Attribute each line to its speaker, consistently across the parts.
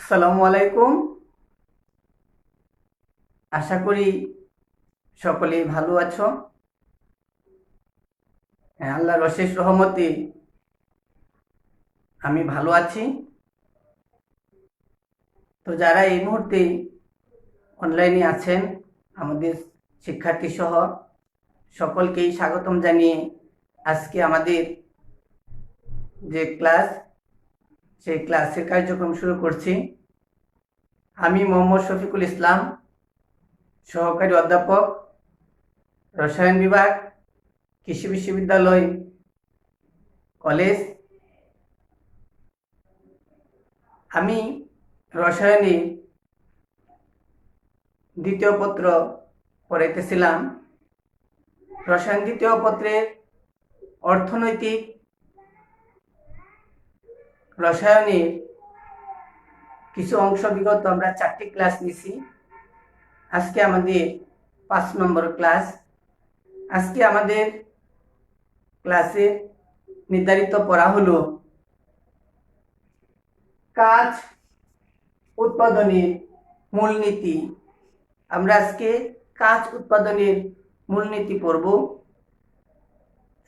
Speaker 1: আসসালামু আলাইকুম। আশা করি সকলেই ভালো আছো। হ্যাঁ, আল্লাহর অশেষ রহমতে আমি ভালো আছি। তো যারা এই মুহূর্তে অনলাইনে আছেন, আমাদের শিক্ষার্থী সহ সকলকেই স্বাগতম জানিয়ে আজকে আমাদের যে ক্লাস, সেই ক্লাসের কার্যক্রম শুরু করছি। আমি মোহাম্মদ শফিকুল ইসলাম, সহকারী অধ্যাপক, রসায়ন বিভাগ, কৃষি বিশ্ববিদ্যালয় কলেজ। আমি রসায়নে দ্বিতীয় পত্র পড়াইতেছিলাম। রসায়ন দ্বিতীয় পত্রের অর্থনৈতিক রসায়নের কিছু অংশ বিগত আমরা 4টি ক্লাস নিছি। আজকে আমাদের 5 নম্বর ক্লাস। আজকে আমাদের ক্লাসে নির্ধারিত পড়া হলো কাজ উৎপাদনের মূলনীতি। আমরা আজকে কাজ উৎপাদনের মূলনীতি পড়ব।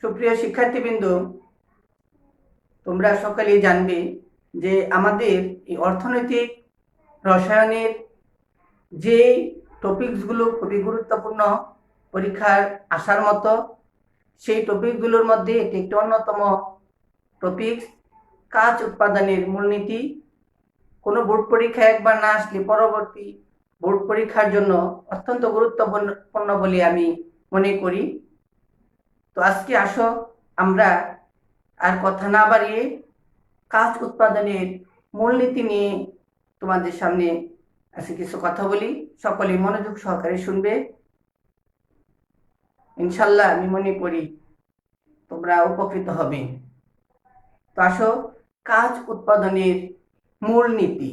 Speaker 1: সুপ্রিয় শিক্ষার্থীবৃন্দ, তোমরা সকলেই জানবে যে আমাদের এই অর্থনৈতিক রসায়নের যে টপিকসগুলো খুবই গুরুত্বপূর্ণ, পরীক্ষার আসার মতো, সেই টপিকগুলোর মধ্যে একটি অন্যতম টপিক কাজ উৎপাদনের মূলনীতি। কোনো বোর্ড পরীক্ষায় একবার না আসলে পরবর্তী বোর্ড পরীক্ষার জন্য অত্যন্ত গুরুত্বপূর্ণ বলে আমি মনে করি। তো আজকে আসো আমরা আর কথা না বাড়িয়ে কাজ উৎপাদনের মূলনীতি নিয়ে তোমাদের সামনে আজকে কিছু কথা বলি। সকলে মনোযোগ সহকারে শুনবে। ইনশাল্লাহ আমি মনে করি তোমরা উপকৃত হবে। তো আসো, কাজ উৎপাদনের মূলনীতি।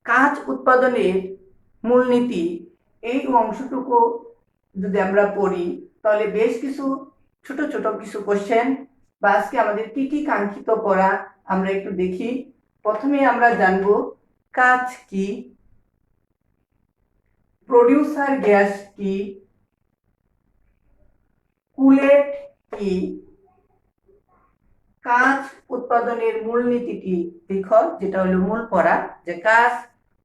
Speaker 1: কাজ উৎপাদনের মূলনীতি এই অংশটুকু যদি আমরা পড়ি, তাহলে বেশ কিছু ছোট ছোট কিছু কোশ্চেন বা আজকে আমাদের কি কি কাঙ্ক্ষিত পড়া আমরা একটু দেখি। প্রথমে আমরা জানব কাজ কি, প্রডিউসার গ্যাস কি, কুলেট কি, কাজ উৎপাদনের মূলনীতি কি। দেখো, যেটা হলো মূল পড়া, যে কাজ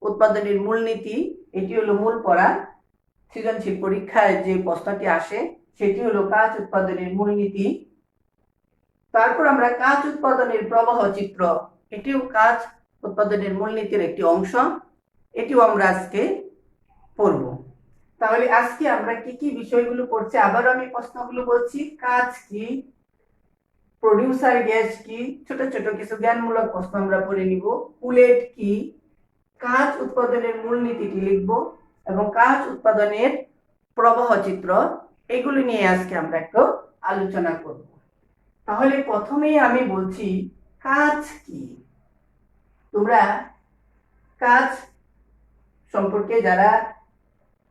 Speaker 1: উৎপাদনের মূলনীতি, এটি হলো মূল পড়া। সৃজনশীল পরীক্ষায় যে প্রশ্নটি আসে সেটি হলো কাজ উৎপাদনের মূলনীতি। তারপর আমরা কাজ উৎপাদনের প্রবাহ চিত্র, এটিও কাজ উৎপাদনের মূলনীতির একটি অংশ, এটিও আমরা আজকে পড়ব। তাহলে আজকে আমরা কি কি বিষয়গুলো পড়ছি, আবারও আমি প্রশ্নগুলো বলছি। কাজ কি, প্রডিউসার গ্যাস কি, ছোট ছোট কিছু জ্ঞানমূলক প্রশ্ন আমরা পড়ে নিব। কুলেট কি, কাজ উৎপাদনের মূলনীতিটি লিখব এবং কাজ উৎপাদনের প্রবাহ চিত্র, এগুলি নিয়ে আজকে আমরা একটু আলোচনা করব। তাহলে প্রথমেই আমি বলছি কাজ কি। তোমরা কাজ সম্পর্কে যারা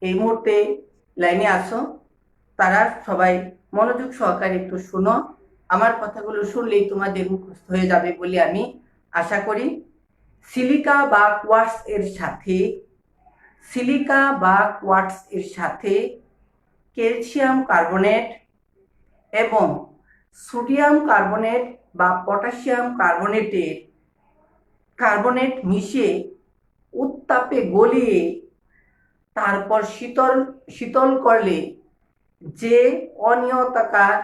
Speaker 1: এই মুহূর্তে লাইনে আসো, তারা সবাই মনোযোগ সহকারে একটু শুনো। আমার কথাগুলো শুনলেই তোমাদের মুখস্থ হয়ে যাবে বলে আমি আশা করি। সিলিকা বা কোয়ার্টস এর সাথে ক্যালসিয়াম কার্বনেট এবং সোডিয়াম কার্বনেট বা পটাশিয়াম কার্বনেট মিশিয়ে উত্তাপে গলিয়ে তারপর শীতল করলে যে অনিয়তাকার,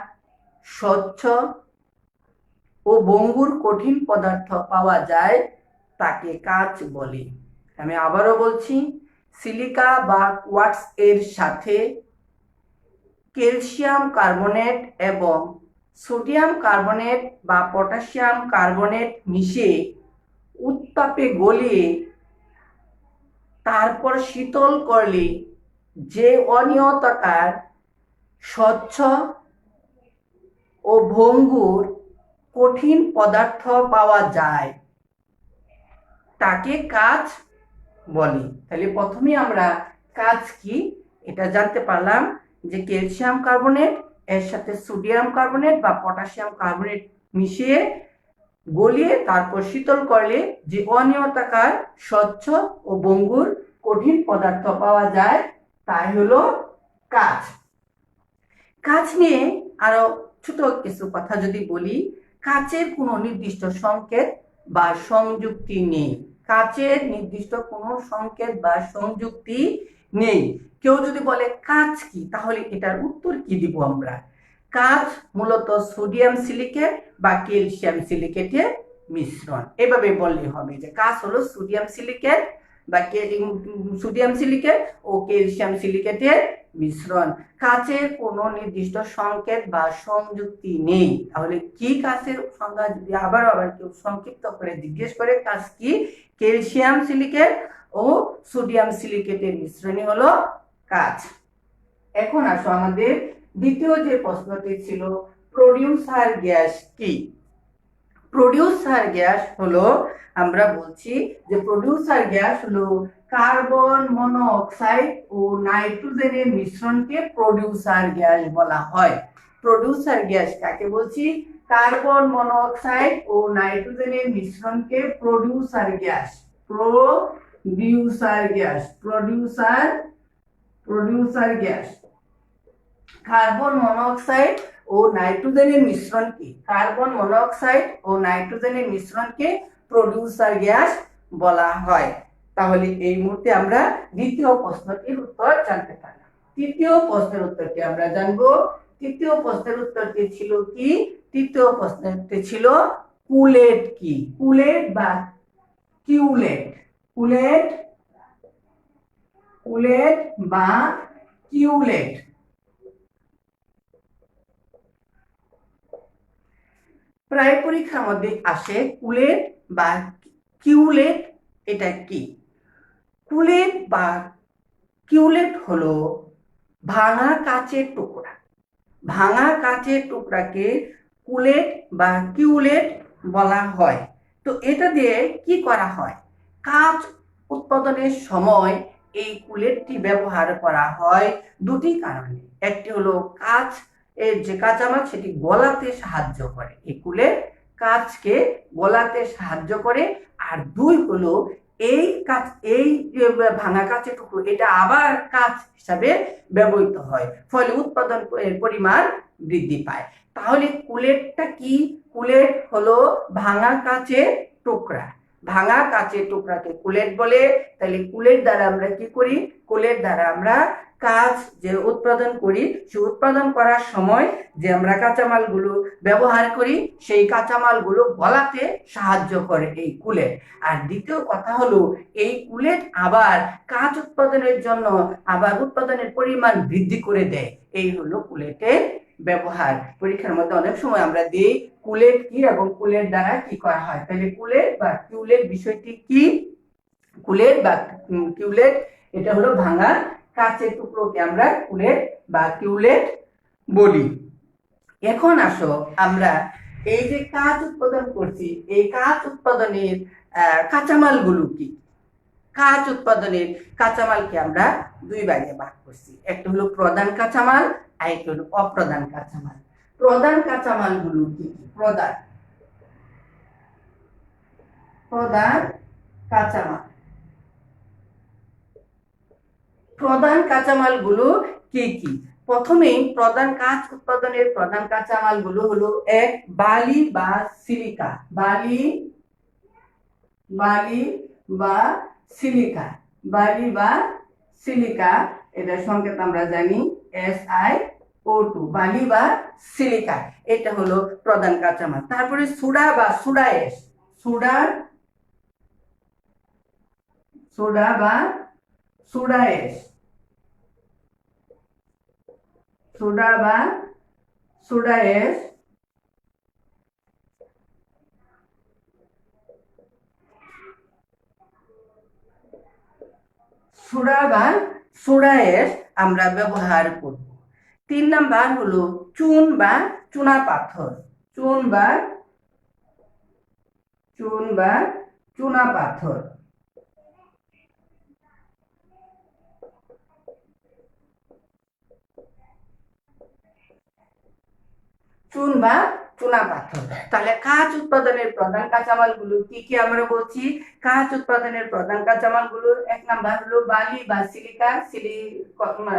Speaker 1: স্বচ্ছ ও ভঙ্গুর কঠিন পদার্থ পাওয়া যায় তাকে কাচ বলে। আমি আবারও বলছি, সিলিকা বা কোয়ার্টস এর সাথে ক্যালসিয়াম কার্বনেট এবং সোডিয়াম কার্বনেট বা পটাশিয়াম কার্বনেট মিশিয়ে উত্তাপে গলিয়ে তারপর শীতল করলে যে অনিয়তাকার, স্বচ্ছ ও ভঙ্গুর কঠিন পদার্থ পাওয়া যায় তাকে কাচ বলে। তাহলে প্রথমে আমরা কাচ কি এটা জানতে পারলাম, যে ক্যালসিয়াম কার্বনেট এর সাথে সোডিয়াম কার্বনেট বা পটাশিয়াম কার্বনেট মিশিয়ে গলিয়ে তারপর শীতল করলে যে অনিয়তাকার স্বচ্ছ ও ভঙ্গুর কঠিন পদার্থ পাওয়া যায় তাই হলো কাঁচ। কাঁচ নিয়ে আরো ছোট কিছু কথা যদি বলি, কাঁচের কোনো নির্দিষ্ট সংকেত বা সংযুক্তি নেই। কাঁচের নির্দিষ্ট কোনো সংকেত বা সংযুক্তি নেই। কেউ যদি বলে কাঁচ কি, তাহলে এটার উত্তর কি দিব আমরা? কাঁচ মূলত সোডিয়াম সিলিকেট বা ক্যালসিয়াম সিলিকেটের মিশ্রণ। এভাবে বললে হবে যে কাঁচ হলো সোডিয়াম সিলিকেট বা সোডিয়াম সিলিকেট ও ক্যালসিয়াম সিলিকেটের মিশ্রণ। কাঁচের কোনো নির্দিষ্ট সংকেত বা সংযুক্তি নেই। তাহলে কি কাঁচের সংজ্ঞা যদি আবার কেউ সংক্ষিপ্ত করে জিজ্ঞেস করে কাঁচ কি, ক্যালসিয়াম সিলিকেট ও সোডিয়াম সিলিকেটের মিশ্রণই হলো কাঁচ। এখন আসো আমাদের দ্বিতীয় যে প্রশ্নটি ছিল, প্রডিউসার গ্যাস কি? প্রডিউসার গ্যাস হলো, আমরা বলছি যে প্রডিউসার গ্যাস হলো কার্বন মনোঅক্সাইড ও নাইট্রোজেনের মিশ্রণকে প্রডিউসার গ্যাস বলা হয়। প্রডিউসার গ্যাস কাকে বলছি? কার্বন মনোঅক্সাইড ও নাইট্রোজেনের মিশ্রণকে producer gas, producer gas, producer gas. Carbon monoxide ও নাইট্রোজেনের মিশ্রণকে, কার্বন মনোঅক্সাইড ও নাইট্রোজেনের মিশ্রণকে প্রডিউসার গ্যাস বলা হয়। তাহলে এই মুহূর্তে আমরা দ্বিতীয় প্রশ্নটির উত্তর জানতে পারলাম। তৃতীয় প্রশ্নের উত্তরটি আমরা জানবো। তৃতীয় প্রশ্নের উত্তরটি ছিল কি? তৃতীয় প্রশ্নটি ছিল কুলেট কি? কুলেট বা কিউলেট, কুলেট, কুলেট বা কিউলেট। প্রায় পরীক্ষার মধ্যে আসে কুলেট বা কিউলেট, এটা কি? কুলেট বা কিউলেট হলো ভাঙা কাচের টুকরা। ভাঙা কাচের টুকরাকে কুলেট বা কিউলেট বলা হয়। তো এটা দিয়ে কি করা হয়? কাঁচ উৎপাদনের সময় এই কুলেটটি ব্যবহার করা হয় দুটি কারণে। একটি হলো কাঁচ এর যে কাঁচামাল সেটি গলাতে সাহায্য করে, এই কুলেট কাঁচকে গলাতে সাহায্য করে। আর দুই হলো এই কাঁচ, এই ভাঙা কাঁচের টুকরো এটা আবার কাঁচ হিসাবে ব্যবহৃত হয়, ফলে উৎপাদন পরিমাণ বৃদ্ধি পায়। তাহলে কুলেটটা কি? কুলেট হলো ভাঙা কাঁচের টুকরা। ভাঙা কাঁচের টুকরাকে কুলেট বলে। তাহলে কুলেট দ্বারা আমরা কি করি? কুলেট দ্বারা আমরা কাঁচ যে উৎপাদন করি, সে উৎপাদন করার সময় যে আমরা কাঁচামালগুলো ব্যবহার করি, সেই কাঁচামালগুলো গলাতে সাহায্য করে এই কুলেট। আর দ্বিতীয় কথা হলো এই কুলেট আবার কাঁচ উৎপাদনের জন্য আবার উৎপাদনের পরিমাণ বৃদ্ধি করে দেয়। এই হলো কুলেটের ব্যবহার। পরীক্ষার মধ্যে অনেক সময় আমরা দিই কুলেট কি এবং কুলেট দ্বারা কি করা হয়। তাহলে কুলেট বা কিউলেট বিষয়টি কি? কুলেট বা কিউলেট এটা হলো ভাঙা কাঁচের টুকরোকে আমরা কুলেট বা কিউলেট বলি। এখন আসো আমরা এই যে কাঁচ উৎপাদন করছি, এই কাঁচ উৎপাদনের কাঁচামালগুলো কি? কাঁচ উৎপাদনের কাঁচামালকে আমরা দুই ভাগে ভাগ করছি। একটা হলো প্রধান কাঁচামাল আর একটা হলো অপ্রধান কাঁচামাল। প্রধান কাঁচামালগুলো কি কি? প্রধান কাঁচামাল, প্রধান কাঁচামালগুলো কি কি? প্রথমেই প্রধান কাঁচ উৎপাদনের প্রধান কাঁচামালগুলো হলো এক, বালি বা সিলিকা। বালি বা সিলিকা, বালি বা সিলিকা, এটার সংকেত আমরা জানি SiO2, বালি বা সিলিকা, এটা হলো প্রধান কাঁচামাল। তারপরে সোডা বা সোডা অ্যাশ, সোডা বা সোডা অ্যাশ, সোডা বা সোডা অ্যাশ। সোডা বা সোডা অ্যাশ আমরা ব্যবহার করব। 3 নাম্বার হলো চুন বা চুনা পাথর, চুন বা চুনা পাথর। চুন বা চুনা পাথর। তাহলে কাঁচ উৎপাদনের প্রধান কাঁচামালগুলো কি কি আমরা বলছি? কাঁচ উৎপাদনের প্রধান কাঁচামালগুলো এক নাম্বার হলো বালি বা সিলিকা,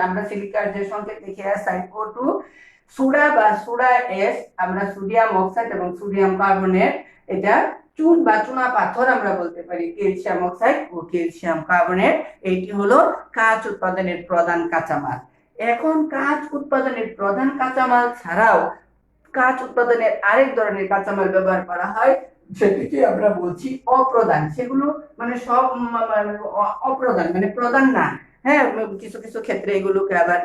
Speaker 1: আমরা সিলিকার যে সংকেত লিখে SiO2, সোডা বা সোডা এস, আমরা সোডিয়াম অক্সাইড এবং সোডিয়াম কার্বনেট, এটা চুন বা চুনা পাথর আমরা বলতে পারি, ক্যালসিয়াম অক্সাইড ও ক্যালসিয়াম কার্বনেট। এইটি হলো কাঁচ উৎপাদনের প্রধান কাঁচামাল। এখন কাঁচ উৎপাদনের প্রধান কাঁচামাল ছাড়াও কাঁচ উৎপাদনের আরেক ধরনের কাঁচামাল ব্যবহার করা হয়, সেটিকে আমরা বলছি অপ্রধান। সেগুলো মানে সব অপ্রধান, মানে প্রধান না, হ্যাঁ, কিছু কিছু ক্ষেত্রে এগুলোকে আবার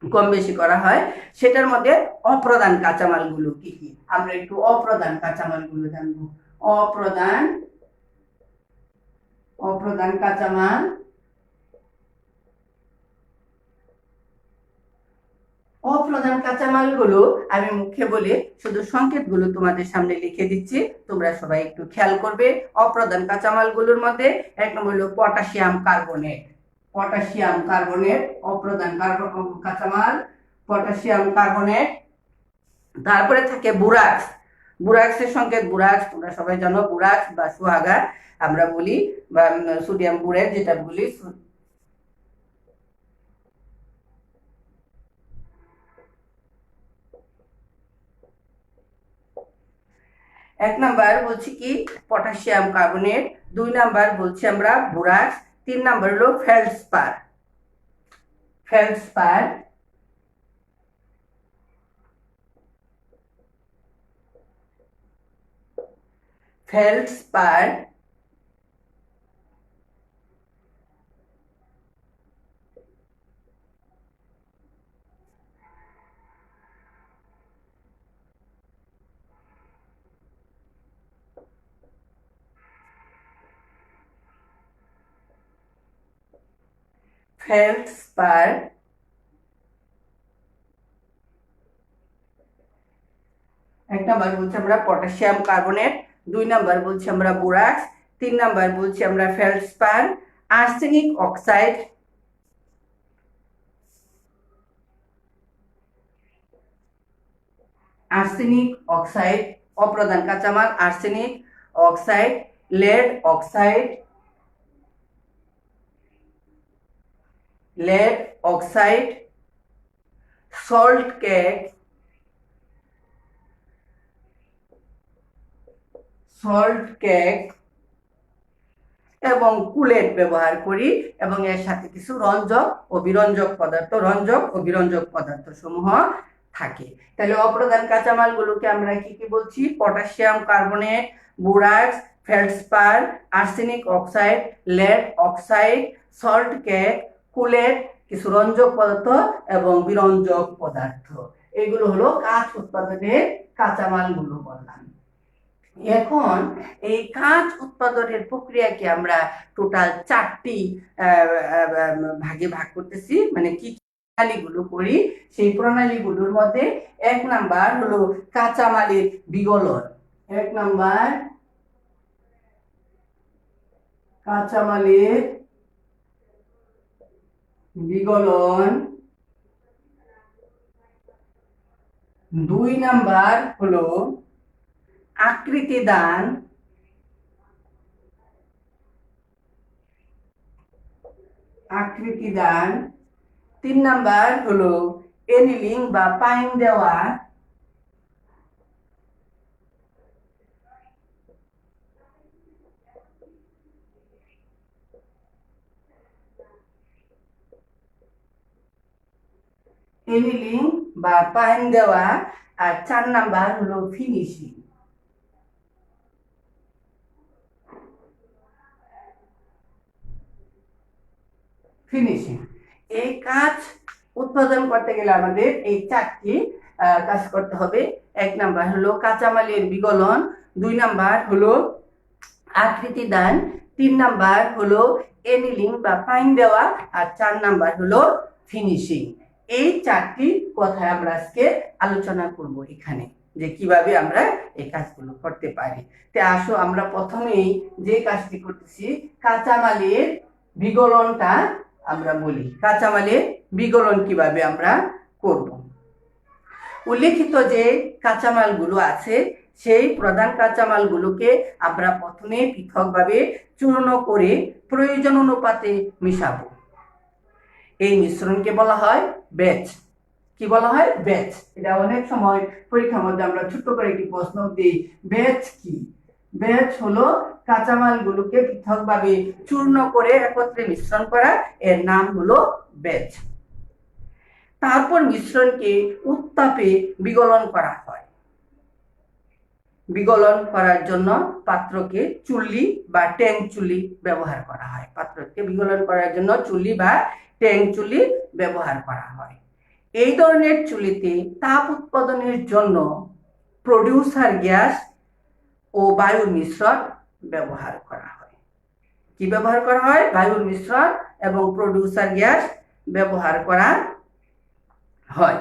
Speaker 1: কম বেশি করা হয়। সেটার মধ্যে অপ্রধান কাঁচামালগুলো কি কি, আমরা একটু অপ্রধান কাঁচামালগুলো জানবো। অপ্রধান অপ্রধান কাঁচামাল। অপ্রধান কাঁচামালগুলো আমি মুখে বলে শুধু সংকেতগুলো তোমাদের সামনে লিখে দিচ্ছি, তোমরা সবাই একটু খেয়াল করবে। অপ্রধান কাঁচামালগুলোর মধ্যে এক নম্বর হলো পটাশিয়াম কার্বনেট। পটাশিয়াম কার্বনেট অপ্রধান কাঁচামাল, পটাশিয়াম কার্বনেট। তারপরে থাকে বুরাক্স। বুরাক্সের সংকেত বুরাক্স, তোমরা সবাই জানো, বুরাক্স বা সুহাগা আমরা বলি, বা সোডিয়াম বুরেট যেটা বলি। এক নাম্বার বলছি কি পটাশিয়াম কার্বনেট, দুই নাম্বার বলছি আমরা বোরাক্স, তিন নাম্বার হলো ফেল্ডস্পার। ফেল্ডস্পার ফেল্ডস্পার ফেল্ডস্পার এক নাম্বার বলছি আমরা পটাশিয়াম কার্বনেট, দুই নাম্বার বলছি আমরা বোরাক্স, তিন নাম্বার বলছি আমরা feldspar. Arsenic oxide, arsenic oxide অপ্রধান কাঁচামাল, arsenic oxide, lead oxide, lead oxide, salt cake, এবং কুলেট ব্যবহার করি, এবং এর সাথে কিছু রঞ্জক ও বিরঞ্জক পদার্থ সমূহ থাকে। তাহলে অপ্রধান কাঁচামালগুলোকে আমরা কি কি বলছি? Potassium carbonate, borax, feldspar, arsenic oxide, lead oxide, salt cake, cullet, কিছু রঞ্জক পদার্থ এবং বিরঞ্জক পদার্থ। এগুলো হলো কাঁচ উৎপাদনের কাঁচামালগুলো বললাম। এখন এই কাঁচ উৎপাদনের প্রক্রিয়াকে আমরা টোটাল 4টি ভাগে ভাগ করতেছি, মানে কি প্রণালীগুলো করি। সেই প্রণালীগুলোর মধ্যে এক নাম্বার হলো কাঁচামালের বিগলন। এক নাম্বার কাঁচামালের বিগলন, দুই নাম্বার হলো আকৃতি দান, তিন নাম্বার হলো এনিলিং বা পাইন দেওয়া, এনিলিং বা পাইন দেওয়া, আর চার নাম্বার হলো ফিনিশিং। এই কাজ উৎপাদন করতে গেলে আমাদের এই 4টি কাজ করতে হবে। এক নাম্বার হলো কাঁচামালের বিগলন, দুই নাম্বার হলো আকৃতি দান, তিন নাম্বার হলো এনিলিং বা পাইন দেওয়া, আর চার নাম্বার হলো ফিনিশিং। এই 4টি কথা আমরা আজকে আলোচনা করব এখানে, যে কিভাবে আমরা এই কাজগুলো করতে পারি। তে আসো আমরা প্রথমেই যে কাজটি করতেছি, কাঁচামালের বিগলনটা আমরা বলি। কাঁচামালের বিগলন কিভাবে আমরা করব। উল্লেখিত যে কাঁচামালগুলো আছে সেই প্রধান কাঁচামালগুলোকে আমরা প্রথমে পৃথকভাবে চূর্ণ করে প্রয়োজন অনুপাতে মিশাবো। এই মিশ্রণকে বলা হয় ব্যাচ। কি বলা হয়? ব্যাচ। এটা অনেক সময় পরীক্ষার মধ্যে আমরা ছোট্ট করে একটি প্রশ্ন দিই, ব্যাচ কি? ব্যাচ হলো কাঁচামালগুলোকে পৃথকভাবে চূর্ণ করে একত্রে মিশ্রণ করা, এর নাম হলো ব্যাচ। তারপর মিশ্রণকে উত্তাপে বিগলন করা হয়। বিগলন করার জন্য পাত্রকে চুল্লি বা ট্যাঙ্ক চুল্লি ব্যবহার করা হয়। পাত্রকে বিগলন করার জন্য চুল্লি বা ট্যাঙ্ক চুল্লি ব্যবহার করা হয়। এই ধরনের চুল্লিতে তাপ উৎপাদনের জন্য প্রডিউসার গ্যাস ও বায়ুর মিশ্রণ ব্যবহার করা হয়। কি ব্যবহার করা হয়? বায়ুর মিশ্রণ এবং প্রডিউসার গ্যাস ব্যবহার করা হয়।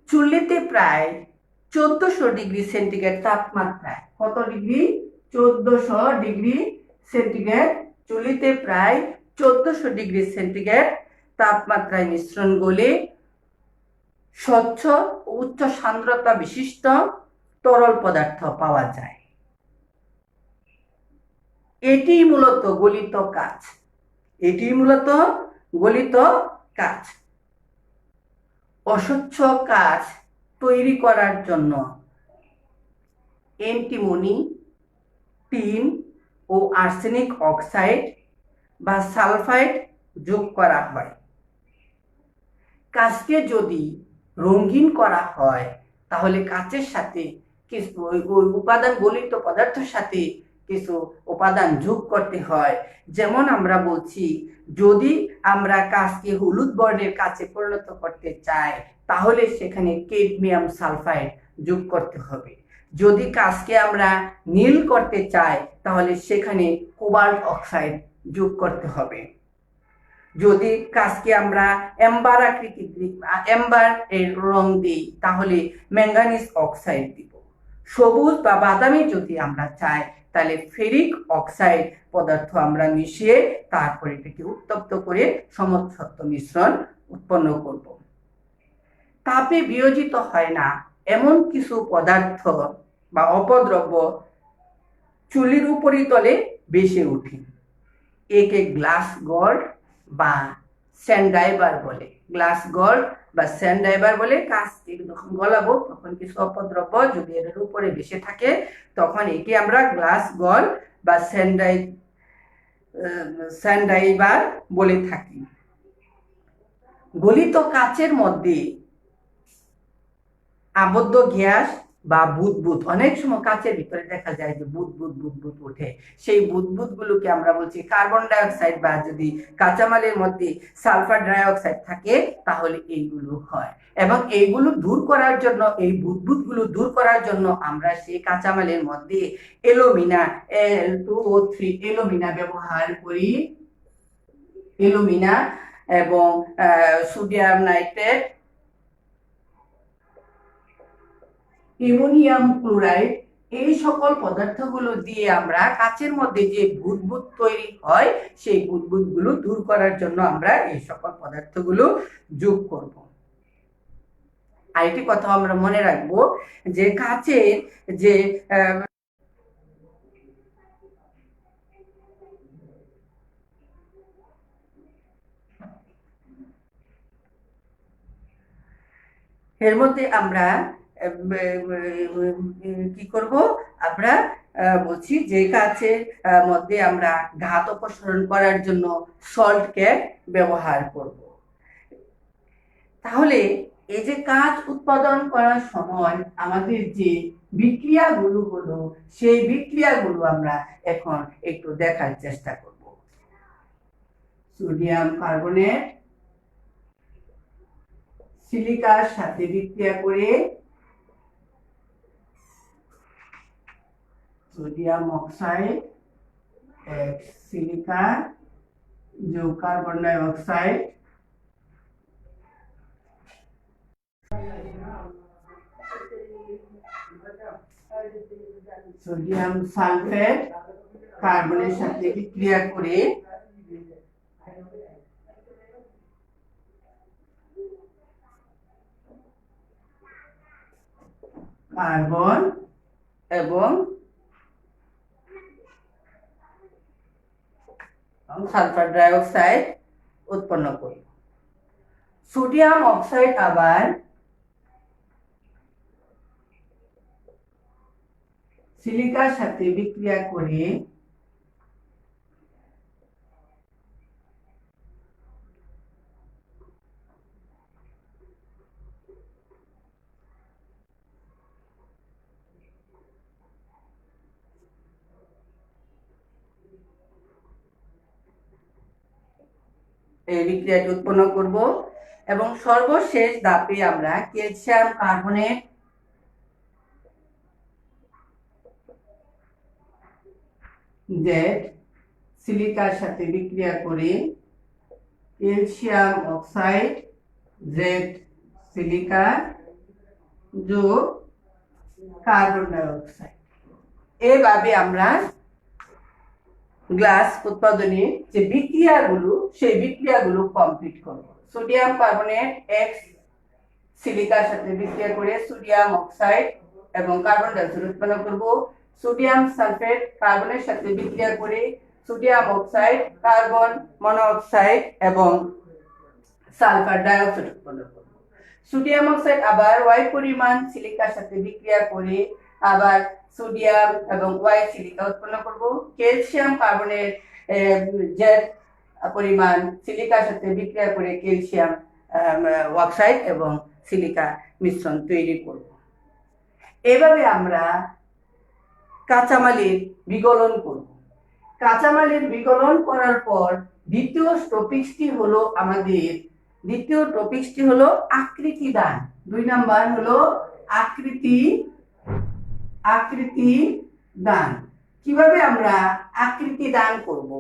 Speaker 1: চুল্লিতে প্রায় 1400 ডিগ্রি সেন্টিগ্রেড তাপমাত্রায়, কত ডিগ্রি? 1400 degree centigrade. চুল্লিতে প্রায় 1400 ডিগ্রি সেন্টিগ্রেড তাপমাত্রায় মিশ্রণ গলে স্বচ্ছ উচ্চ সান্দ্রতা বিশিষ্ট তরল পদার্থ পাওয়া যায়। এটি মূলত গলিত কাচ। এটি মূলত গলিত কাচ। অস্বচ্ছ কাচ তৈরি করার জন্য অ্যান্টিমনি, টিন ও আর্সেনিক অক্সাইড বা সালফাইড যোগ করা হয়। কাচকে যদি রঙিন করা হয় তাহলে কাচের সাথে কিছু উপাদান, গলিত পদার্থের সাথে কিছু উপাদান যোগ করতে হয়। যেমন আমরা বলছি, যদি আমরা কাচকে হলুদ বর্ণের কাচে পরিণত করতে চাই তাহলে সেখানে ক্যাডমিয়াম সালফাইড যোগ করতে হবে। যদি কাচকে আমরা নীল করতে চাই তাহলে সেখানে কোবাল্ট অক্সাইড যোগ করতে হবে। যদি কাচকে আমরা এম্বার এর রং দিই তাহলে ম্যাঙ্গানিজ অক্সাইড দিব। সবুজ বা বাদামি যদি আমরা চাই তাহলে ফেরিক অক্সাইড পদার্থ আমরা মিশিয়ে তারপরে এটাকে উত্তপ্ত করে সমসত্ব মিশ্রণ উৎপন্ন করব। তাপে বিয়োজিত হয় না এমন কিছু পদার্থ বা অপদ্রব্য চুল্লির উপরিতলে ভেসে ওঠে। একে গ্লাস গল্ড বা স্যান্ডাইবার বলে। গ্লাস গল্ড বা স্যান্ডাইবার বলে। কাচকে যখন গলাবো তখন কিছু অপদ্রব্য যদি এর উপরে ভেসে থাকে তখন একে আমরা গ্লাস গল্ড বা স্যান্ডাইবার বলে থাকি। গলিত কাচের মধ্যে আবদ্ধ গ্যাস বা বুদবুদ, অনেক সময় কাচের ভিতরে দেখা যায় যে বুদবুদ ওঠে, সেই বুদবুদ গুলোকে আমরা বলছি কার্বন ডাই অক্সাইড, বা যদি কাঁচামালের মধ্যে সালফার ডাই অক্সাইড থাকে তাহলে এইগুলো হয়। এবং এইগুলো দূর করার জন্য, এই বুদবুদ গুলো দূর করার জন্য আমরা সেই কাঁচামালের মধ্যে অ্যালুমিনা Al2O3 অ্যালুমিনা ব্যবহার করি। অ্যালুমিনা এবং সোডিয়াম নাইট্রেট, অ্যামোনিয়াম ক্লোরাইড, এই সকল পদার্থগুলো দিয়ে আমরা কাচের মধ্যে যে বুদবুদ তৈরি হয় সেই বুদবুদগুলো দূর করার জন্য আমরা এই সকল পদার্থগুলো যোগ করব। আরেকটি কথা আমরা মনে রাখবো যে কাচের যে এর মধ্যে আমরা কি করব, আমরা বলছি যে কাচের মধ্যে আমরা ঘাত অপসারণ করার জন্য সল্ট ক্যাপ ব্যবহার করব। তাহলে এই যে কাঁচ উৎপাদন করার সময় আমাদের যে বিক্রিয়াগুলো হলো সেই বিক্রিয়াগুলো আমরা এখন একটু দেখার চেষ্টা করব। সোডিয়াম কার্বনেট সিলিকার সাথে বিক্রিয়া করে সোডিয়াম অক্সাইড সিলিকা যোগ carbon die oxide, sodium sulphate কার্বনের সাথে বিক্রিয়া করে কার্বন এবং সালফার ডাই অক্সাইড উৎপন্ন করি। সোডিয়াম অক্সাইড আবার সিলিকার সাথে বিক্রিয়া করে এই বিক্রিয়াটি উৎপন্ন করব এবং সর্বশেষ ধাপে আমরা ক্যালসিয়াম কার্বনেট জেড সিলিকার সাথে বিক্রিয়া করে ক্যালসিয়াম অক্সাইড জেড সিলিকা যোগ কার্বন ডাই অক্সাইড, এভাবে আমরা গ্লাস উৎপাদনের যে বিক্রিয়াগুলো সেই বিক্রিয়াগুলো কমপ্লিট করব। সোডিয়াম কার্বনেট এক্স সিলিকার সাথে বিক্রিয়া করে সোডিয়াম অক্সাইড এবং কার্বন ডাই অক্সাইড উৎপন্ন করব। সোডিয়াম সালফেট কার্বনের সাথে বিক্রিয়া করে সোডিয়াম অক্সাইড, কার্বন মনোক্সাইড এবং সালফার ডাই অক্সাইড উৎপন্ন করব। সোডিয়াম অক্সাইড আবার ওয়াই পরিমাণ সিলিকার সাথে বিক্রিয়া করে আবার সোডিয়াম এবং ওয়াই সিলিকা উৎপন্ন করব। ক্যালসিয়াম কার্বনের জেড পরিমাণ সিলিকার সাথে বিক্রিয়া করে ক্যালসিয়াম অক্সাইড এবং সিলিকা মিশ্রণ তৈরি করব। এভাবে আমরা কাঁচামালের বিগলন করব। কাঁচামালের বিগলন করার পর দ্বিতীয় টপিকসটি হলো আকৃতি দান। 2 নাম্বার হলো আকৃতি দান। কিভাবে আমরা আকৃতি দান করব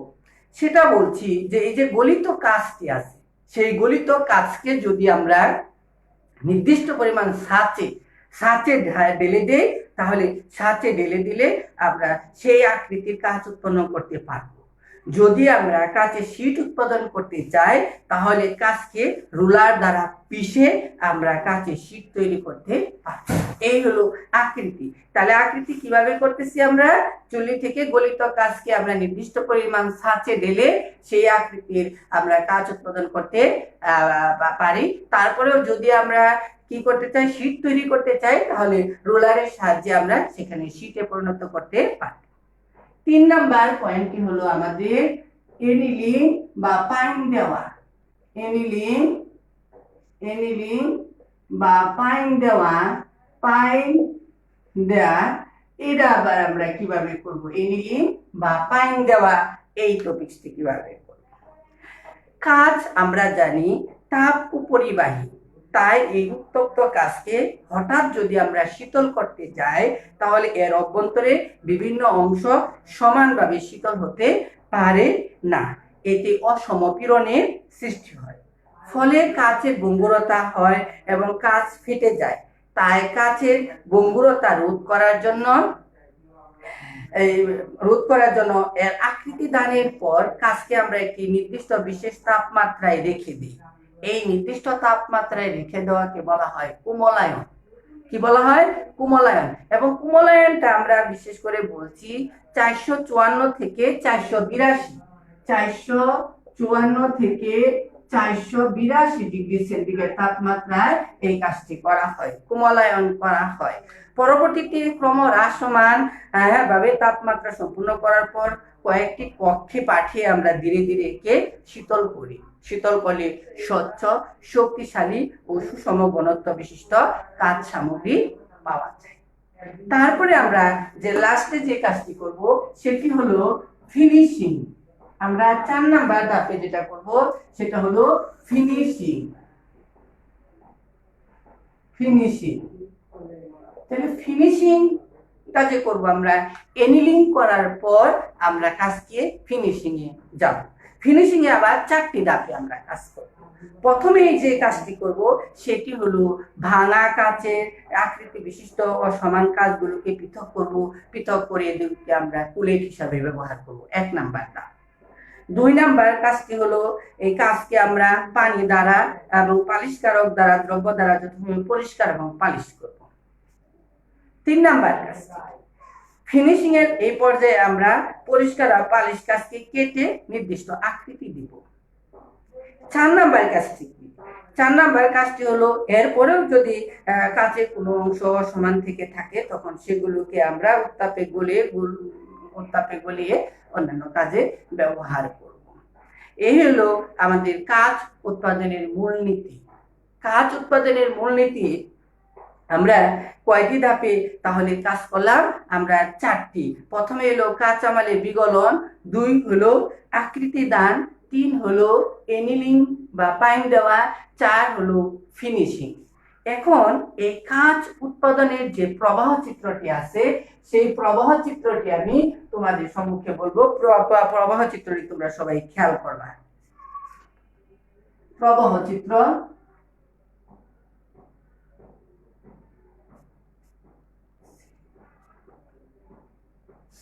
Speaker 1: সেটা বলছি যে এই যে গলিত কাজটি আছে সেই গলিত কাজকে যদি আমরা নির্দিষ্ট পরিমাণ ছাঁচে ঢেলে দেই তাহলে ছাঁচে ঢেলে দিলে আমরা সেই আকৃতির কাজ উৎপন্ন করতে পারব। যদি আমরা কাঁচের শীট উৎপাদন করতে চাই তাহলে কাঁচকে রুলার দ্বারা পিষে আমরা কাঁচের শীট তৈরি করতে পারব। এই হলো আকৃতি। তাহলে আকৃতি কিভাবে করতেছি আমরা? চুল্লি থেকে গলিত কাঁচকে আমরা নির্দিষ্ট পরিমাণ ছাঁচে ঢেলে সেই আকৃতির আমরা কাঁচ উৎপাদন করতে পারি। তারপরেও যদি আমরা কি করতে চাই, শীট তৈরি করতে চাই, তাহলে রোলারের সাহায্যে আমরা সেখানে শীটে পরিণত করতে পারি। 3 নাম্বার পয়েন্টটি হলো আমাদের এনিলিং বা পাইন দেওয়া। এনিলিং বা পাইন দেওয়া এটা আবার আমরা কিভাবে করব? এনিলিং বা পাইন দেওয়া এই টপিকসটি কিভাবে করব? কাঁচ আমরা জানি তাপ উপরিবাহী, তাই এই উত্তপ্ত কাঁচকে হঠাৎ যদি আমরা শীতল করতে যাই তাহলে এর অভ্যন্তরে বিভিন্ন অংশ সমানভাবে শীতল হতে পারে না, এতে অসমপীড়নের সৃষ্টি হয়, ফলে কাঁচের ভঙ্গুরতা হয় এবং কাঁচ ফেটে যায়। তাই কাঁচের ভঙ্গুরতা রোধ করার জন্য এর আকৃতি দানের পর কাঁচকে আমরা একটি নির্দিষ্ট বিশেষ তাপমাত্রায় রেখে দিই। এই নির্দিষ্ট তাপমাত্রায় রেখে দেওয়াকে বলা হয় কুমলায়ন। কি বলা হয়? কুমলায়ন। এবং কুমলায়নটা আমরা বিশেষ করে বলছি 454 থেকে 482 ডিগ্রি সেন্টিগ্রেড তাপমাত্রায় এই কাজটি করা হয়, কুমলায়ন করা হয়। পরবর্তীতে ক্রমহ্রাসমান ভাবে তাপমাত্রা সম্পূর্ণ করার পর কয়েকটি কক্ষে পাঠিয়ে আমরা ধীরে ধীরে একে শীতল করি। শীতল করলে স্বচ্ছ, শক্তিশালী ও সুষম ঘনত্ব বিশিষ্ট কাঁচ সামগ্রী পাওয়া যায়। তারপরে আমরা যে লাস্টে যে কাজটি করব সেটি হলো ফিনিশিং। আমরা 4 নাম্বার ধাপে যেটা করব সেটা হলো ফিনিশিং। তাহলে ফিনিশিং কাজে করব আমরা এনিলিং করার পর আমরা কাজকে ফিনিশিং এ যাব। ফিনিশিং এ আবার 4টি ধাপে আমরা কাজ করব। প্রথমে যে কাজটি করব সেটি হলো ভাঙা কাচের আকৃতি বিশিষ্ট অসমান কাঁচগুলোকে পৃথক করব। পৃথক করে এদেরকে আমরা কুলেট হিসাবে ব্যবহার করব, 1 নাম্বার ধাপ। 2 নাম্বার কাজটি হলো এই কাঁচকে আমরা পানি দ্বারা এবং পালিশকারক দ্বারা দ্রব্য দ্বারা যথাযথ পরিষ্কার এবং পালিশ করব। 3 নাম্বার কাজ, ফিনিশিং এর এই পর্যায়ে আমরা পরিষ্কার আর পালিশ কাজকে কেটে নির্দিষ্ট আকৃতি দিব। 4 নাম্বার কাজটি কি? 4 নাম্বার কাজটি হলো এরপরেও যদি কাজের কোনো অংশ সমান থেকে থাকে তখন সেগুলোকে আমরা উত্তাপে গলিয়ে অন্যান্য কাজে ব্যবহার করব। এই হলো আমাদের কাজ উৎপাদনের মূলনীতি। কাজ উৎপাদনের মূলনীতি আমরা কয়টি ধাপে তাহলে কাজ করলাম? আমরা 4টি। প্রথমে হলো কাঁচামালের বিগলন, 2 হলো আকৃতি দান, 3 হলো এনিলিং বা পাইন দেওয়া, 4 হলো ফিনিশিং। এখন এই কাজ উৎপাদনের যে প্রবাহ চিত্রটি আছে সেই প্রবাহ চিত্রটি আমি তোমাদের সম্মুখে বলবো। প্রবাহ চিত্রটি তোমরা সবাই খেয়াল করবা। প্রবাহ চিত্র,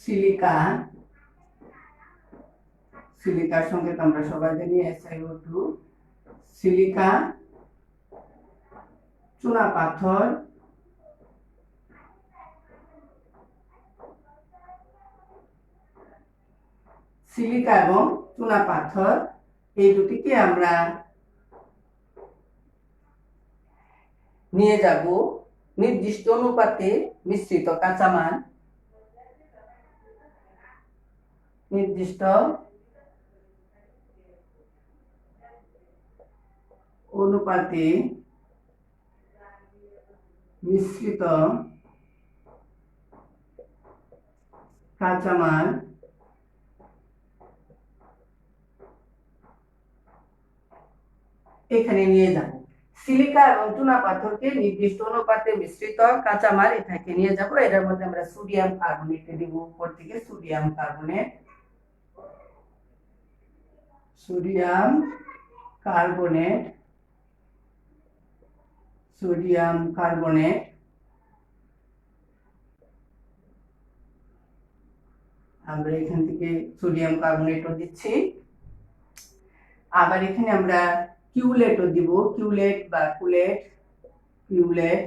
Speaker 1: সিলিকা, সিলিকার সঙ্গে আমরা সবাই জানি SiO2, সিলিকা, চুনা পাথর, সিলিকা এবং চুনা পাথর এই দুটিকে আমরা নিয়ে যাব নির্দিষ্ট অনুপাতে মিশ্রিত কাঁচামাল, নির্দিষ্ট অনুপাতে মিশ্রিত কাঁচামাল এখানে নিয়ে যাব। সিলিকা এবং চুনা পাথরকে নির্দিষ্ট অনুপাতে মিশ্রিত কাঁচামাল এটাকে নিয়ে যাব। এর মধ্যে আমরা সোডিয়াম কার্বনেট দিব, উপর থেকে sodium carbonate, sodium carbonate, sodium carbonate, আমরা এখান থেকে সোডিয়াম কার্বনেটও দিচ্ছি। আবার এখানে আমরা কিউলেটও দিব, কিউলেট বা কিউলেট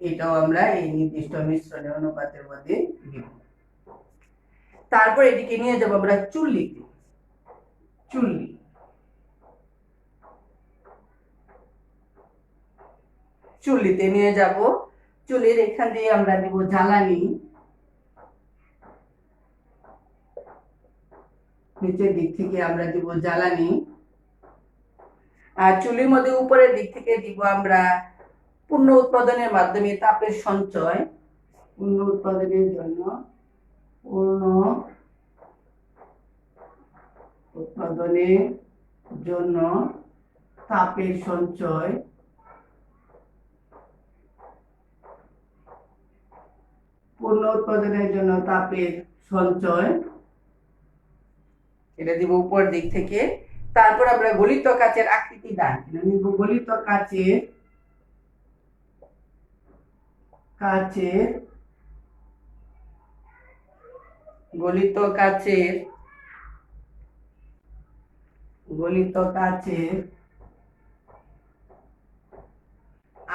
Speaker 1: এটাও আমরা এই নির্দিষ্ট মিশ্রণের অনুপাতের মধ্যে দিব। তারপর এটিকে নিয়ে যাব আমরা চুল্লিতে, চুল্লিতে নিয়ে যাব। চুল্লির এখান দিয়ে আমরা দেব জ্বালানি, নিচের দিক থেকে আমরা দিব জ্বালানি, আর চুলির মধ্যে উপরের দিক থেকে দিব আমরা পূর্ণ উৎপাদনের মাধ্যমে তাপের সঞ্চয়, পূর্ণ উৎপাদনের জন্য পূর্ণ উৎপাদনের জন্য তাপের সঞ্চয়, পূর্ণ উৎপাদনের জন্য তাপের সঞ্চয়, এটা দিব উপর দিক থেকে। তারপর আমরা গলিত কাচের আকৃতি দান, গলিত কাচের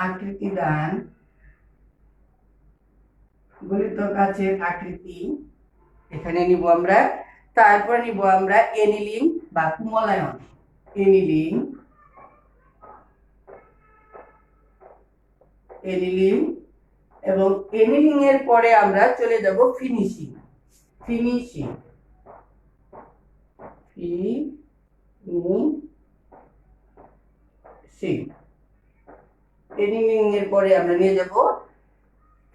Speaker 1: আকৃতি দান, গলিত কাচের আকৃতি এখানে নিব আমরা। তারপর নিব আমরা এনিলিং বা কুমলায়ন, এনিলিং এবং এনিলিং এর পরে আমরা চলে যাব ফিনিশিং, এনিলিং এর পরে আমরা নিয়ে যাব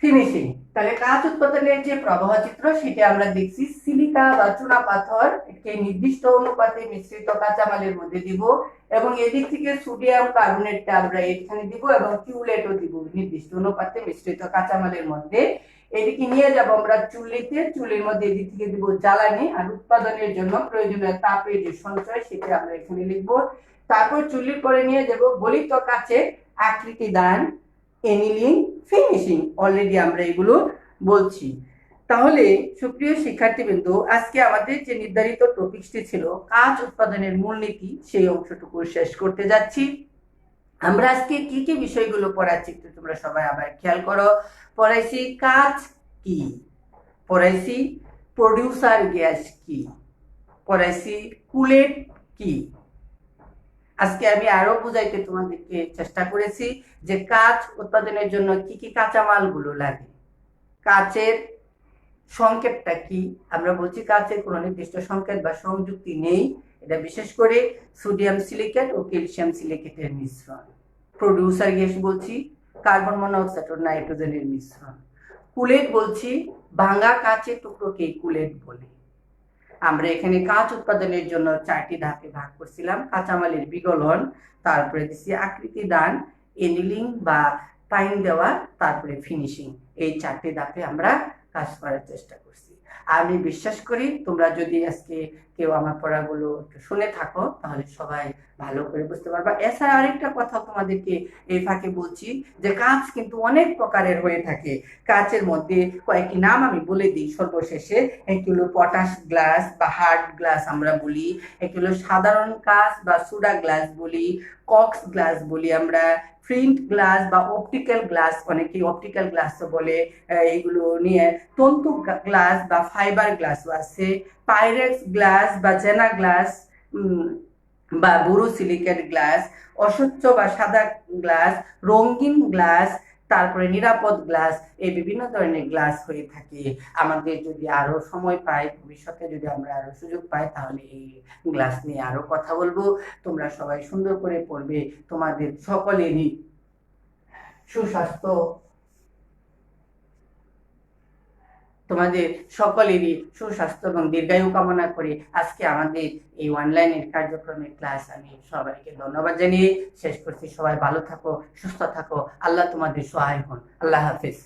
Speaker 1: ফিনিশিং। তাহলে কাঁচ উৎপাদনের যে প্রবাহ চিত্র সেটা আমরা দেখছি। সিলিকা বা চুনা পাথর একে নির্দিষ্ট অনুপাতে মিশ্রিত কাঁচামালের মধ্যে দিব এবং এদিক থেকে সোডিয়াম কার্বনেটটা আমরা এখানে দিব এবং কিউলেটও দিব নির্দিষ্ট অনুপাতে মিশ্রিত কাঁচামালের মধ্যে। এদিকে নিয়ে যাব আমরা চুল্লিতে, চুল্লির মধ্যে এদিক থেকে দিব জ্বালানি, আর উৎপাদনের জন্য প্রয়োজনীয় তাপের যে সঞ্চয় সেটা আমরা এখানে লিখব। তারপর চুল্লির পরে নিয়ে যাব গলিত কাচের আকৃতি দান, এনিলিং, ফিনিশিং। অলরেডি আমরা এগুলো বলছি। তাহলে সুপ্রিয় শিক্ষার্থীবৃন্দ, আজকে আমাদের যে নির্ধারিত টপিকসটি ছিল কাজ উৎপাদনের মূলনীতি, সেই অংশটুকু শেষ করতে যাচ্ছি। আমরা আজকে কি কি বিষয়গুলো পড়াচ্ছি একটু তোমরা সবাই আবার খেয়াল করো। পড়াইছি কাঁচ কি, পড়াইছি প্রডিউসার গ্যাস কি, পড়াইছি কুলেট কি। আজকে আমি আরো বুঝাইতে তোমাদেরকে চেষ্টা করেছি যে কাঁচ উৎপাদনের জন্য কি কি কাঁচামাল গুলো লাগে, কাঁচের সংকেতটা কি। আমরা বলছি কাঁচের কোনো নির্দিষ্ট সংকেত বা সংযুক্তি নেই, এটা বিশেষ করে সোডিয়াম সিলিকেট ও ক্যালসিয়াম সিলিকেটের মিশ্রণ। প্রডিউসার গ্যাস বলছি কার্বন মনোক্সাইড ও নাইট্রোজেনের মিশ্রণ। কুলেট বলছি ভাঙা কাঁচের টুকরোকে কুলেট বলে। আমরা এখানে কাঁচ উৎপাদনের জন্য 4টি ধাপে ভাগ করছিলাম, কাঁচামালের বিগলন, তারপরে দিচ্ছি আকৃতি দান, এনিলিং বা পাইন দেওয়া, তারপরে ফিনিশিং। এই 4টি ধাপে আমরা কাজ করার চেষ্টা করছি। আমি বিশ্বাস করি তোমরা যদি আজকে কেউ আমার পড়াগুলো একটু শুনে থাকো তাহলে সবাই ভালো করে বুঝতে পারবা। এছাড়া আরেকটা কথা তোমাদেরকে এই ফাঁকে বলছি যে কাঁচ কিন্তু অনেক প্রকারের হয়ে থাকে। কাঁচের মধ্যে কয়েকটি নাম আমি বলে দিই সর্বশেষে। একটি হলো পটাশ গ্লাস বা হার্ড গ্লাস আমরা বলি, একটি হলো সাধারণ কাঁচ বা সোডা গ্লাস বলি, কক্স গ্লাস বলি আমরা, প্রিন্ট গ্লাস বা অপটিক্যাল গ্লাস, অনেকে অপটিক্যাল গ্লাসও বলে। এগুলো নিয়ে তন্তু গ্লাস বা ফাইবার গ্লাসও আছে, পাইরেক্স গ্লাস বা জেনা গ্লাস বা বোরোসিলিকেট গ্লাস, অস্বচ্ছ বা সাদা গ্লাস, রঙিন গ্লাস, তারপরে নিরাপদ গ্লাস, এই বিভিন্ন ধরনের গ্লাস হয়ে থাকে। আমাদের যদি আরো সময় পাই, ভবিষ্যতে যদি আমরা আরো সুযোগ পাই তাহলে এই গ্লাস নিয়ে আরো কথা বলবো। তোমরা সবাই সুন্দর করে পড়বে। তোমাদের সকলেরই সুস্বাস্থ্য, তোমাদের সকলেরই সুস্বাস্থ্য এবং দীর্ঘায়ু কামনা করে আজকে আমাদের এই অনলাইনের কার্যক্রমের ক্লাস আমি সবাইকে ধন্যবাদ জানিয়ে শেষ করছি। সবাই ভালো থাকো, সুস্থ থাকো, আল্লাহ তোমাদের সহায় হন। আল্লাহ হাফিজ।